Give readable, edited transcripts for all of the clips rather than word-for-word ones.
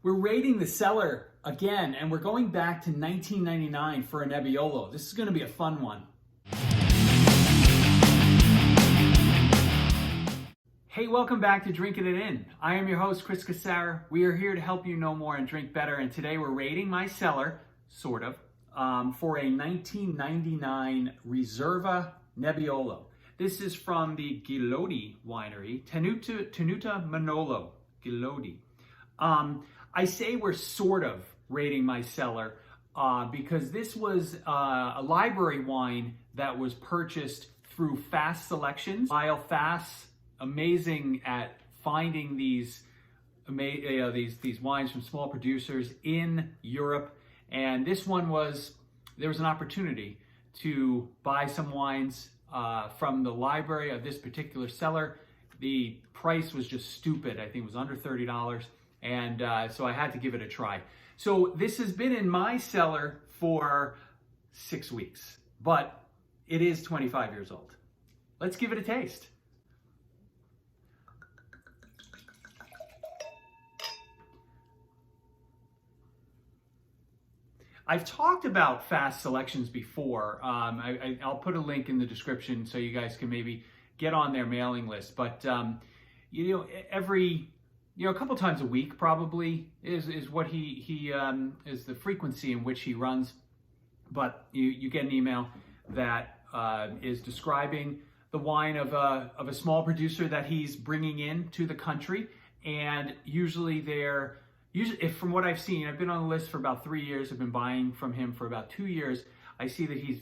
We're raiding the cellar again, and we're going back to 1999 for a Nebbiolo. This is going to be a fun one. Hey, welcome back to DrinkinItIn. I am your host, Chris Cassara. We are here to help you know more and drink better, and today we're raiding my cellar, sort of, for a 1999 Riserva Nebbiolo. This is from the Gilodi winery, Tenuta Monolo Bramaterra. I say we're sort of raiding my cellar because this was a library wine that was purchased through Fass Selections. While Fass, amazing at finding these wines from small producers in Europe, and this one there was an opportunity to buy some wines from the library of this particular cellar. The price was just stupid. I think it was under $30. And so I had to give it a try. So this has been in my cellar for 6 weeks, but it is 25 years old. Let's give it a taste. I've talked about Fass Selections before. I'll put a link in the description so you guys can maybe get on their mailing list. But a couple times a week probably is what he is the frequency in which he runs. But you get an email that is describing the wine of a small producer that he's bringing in to the country, and usually if from what I've seen, I've been on the list for about 3 years. I've been buying from him for about 2 years. I see that he's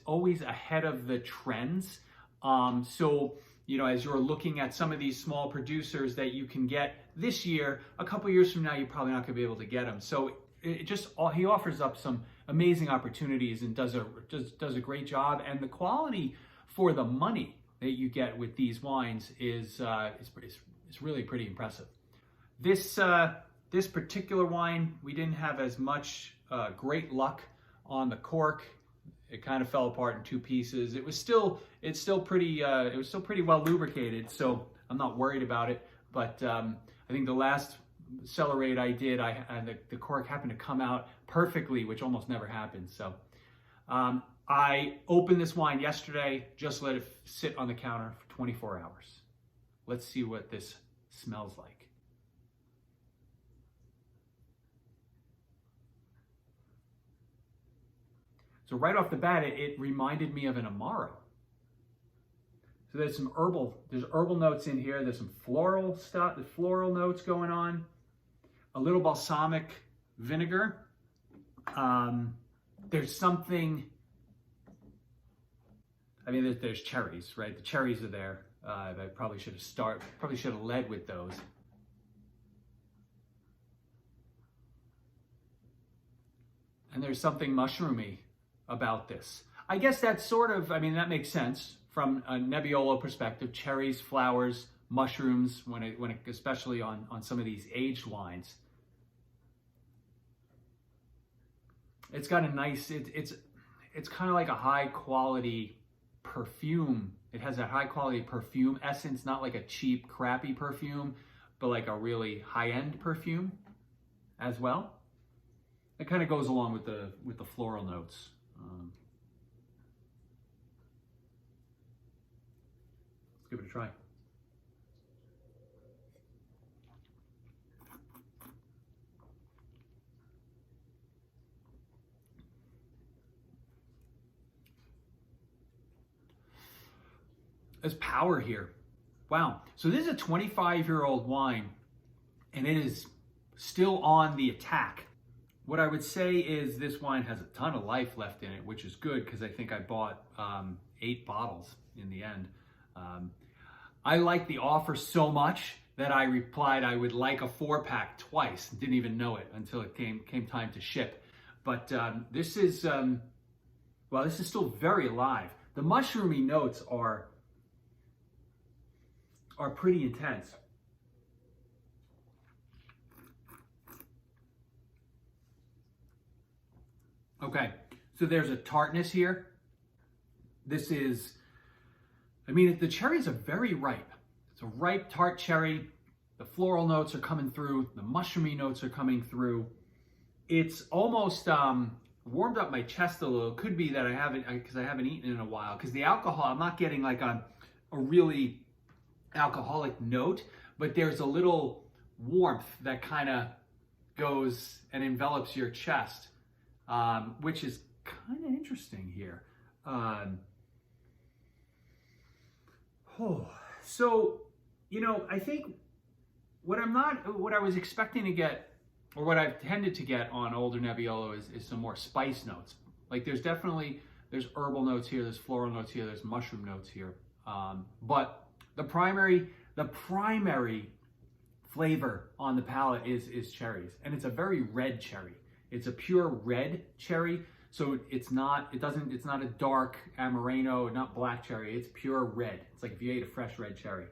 always ahead of the trends. So as you're looking at some of these small producers that you can get this year, a couple years from now, you're probably not going to be able to get them. So he offers up some amazing opportunities and does a great job. And the quality for the money that you get with these wines is really pretty impressive. This particular wine, we didn't have as much great luck on the cork. It kind of fell apart in 2 pieces. It's still pretty well lubricated, so I'm not worried about it. But I think the last cellar raid I did, the cork happened to come out perfectly, which almost never happens. So I opened this wine yesterday, just let it sit on the counter for 24 hours. Let's see what this smells like. So right off the bat, it reminded me of an Amaro. So there's herbal notes in here. There's some floral stuff, the floral notes going on. A little balsamic vinegar. There's something. I mean, there's cherries, right? The cherries are there. I probably should have led with those. And there's something mushroomy about this. I guess that's that makes sense from a Nebbiolo perspective. Cherries, flowers, mushrooms, especially on some of these aged wines. It's got a nice, it's kind of like a high quality perfume. It has that high quality perfume essence, not like a cheap, crappy perfume, but like a really high-end perfume as well. It kind of goes along with the floral notes. Let's give it a try. There's power here. Wow. So this is a 25-year-old wine, and it is still on the attack. What I would say is this wine has a ton of life left in it, which is good because I think I bought 8 bottles in the end. I liked the offer so much that I replied I would like a 4-pack twice. Didn't even know it until it came time to ship. But this is still very alive. The mushroomy notes are pretty intense. Okay, so there's a tartness here. This is, the cherries are very ripe. It's a ripe, tart cherry. The floral notes are coming through. The mushroomy notes are coming through. It's almost warmed up my chest a little. Could be that I haven't, because I haven't eaten in a while. Because the alcohol, I'm not getting like a really alcoholic note, but there's a little warmth that kind of goes and envelops your chest, which is kind of interesting here. So, you know, I think what I was expecting to get, or what I've tended to get on older Nebbiolo is some more spice notes. Like there's herbal notes here, there's floral notes here, there's mushroom notes here. But the primary flavor on the palate is cherries, and it's a very red cherry. It's a pure red cherry, so it's not a dark Amareno, not black cherry. It's pure red. It's like if you ate a fresh red cherry.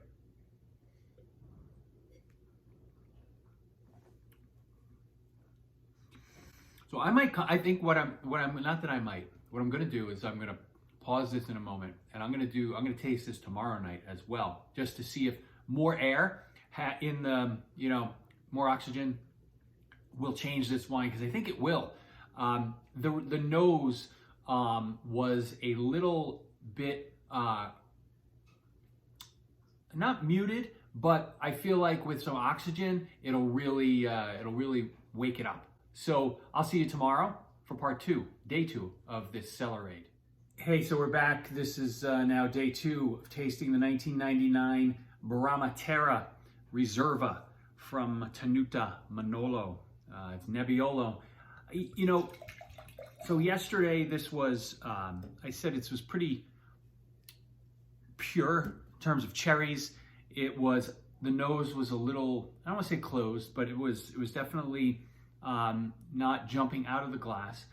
So I think what I'm going to do is I'm going to pause this in a moment, and I'm going to taste this tomorrow night as well, just to see if more air in the, you know, more oxygen will change this wine, because I think it will. The nose was a little bit not muted, but I feel like with some oxygen, it'll really wake it up. So I'll see you tomorrow for part 2, day 2 of this Cellarade. Hey, so we're back. This is now day 2 of tasting the 1999 Bramaterra Riserva from Tenuta Monolo. It's Nebbiolo. You know, so yesterday this was, I said it was pretty pure in terms of cherries. The nose was a little, I don't want to say closed, but it was definitely not jumping out of the glass.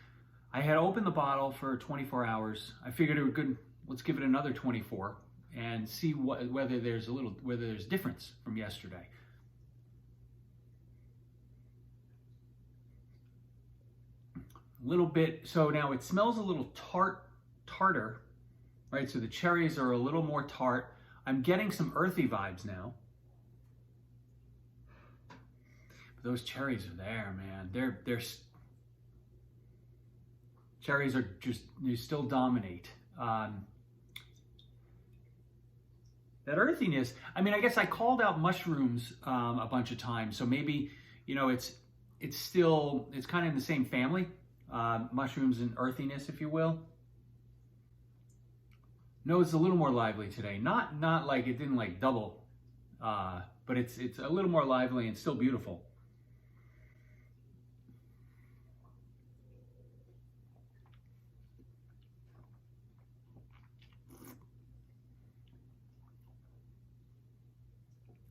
I had opened the bottle for 24 hours. I figured it would good. Let's give it another 24 and see whether there's difference from yesterday. A little bit. So now it smells a little tartar, right? So the cherries are a little more tart. I'm getting some earthy vibes now. Those cherries are there, man. Cherries are they still dominate. That earthiness, I mean, I guess I called out mushrooms a bunch of times, so maybe, you know, it's kind of in the same family, mushrooms and earthiness, if you will. No, it's a little more lively today. Not like it didn't like double, but it's a little more lively and still beautiful.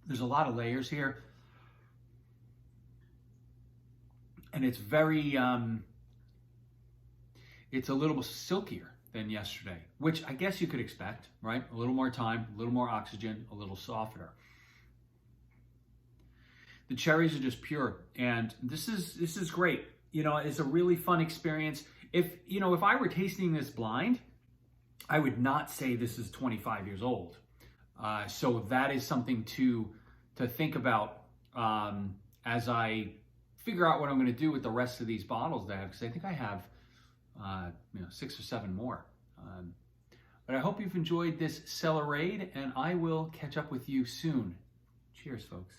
There's a lot of layers here, and it's very, it's a little silkier than yesterday, which I guess you could expect, right? A little more time, a little more oxygen, a little softer. The cherries are just pure, and this is great. You know, it's a really fun experience. If I were tasting this blind, I would not say this is 25 years old. So that is something to think about as I figure out what I'm going to do with the rest of these bottles that I have, because I think I have 6 or 7 more. But I hope you've enjoyed this Cellarade, and I will catch up with you soon. Cheers, folks.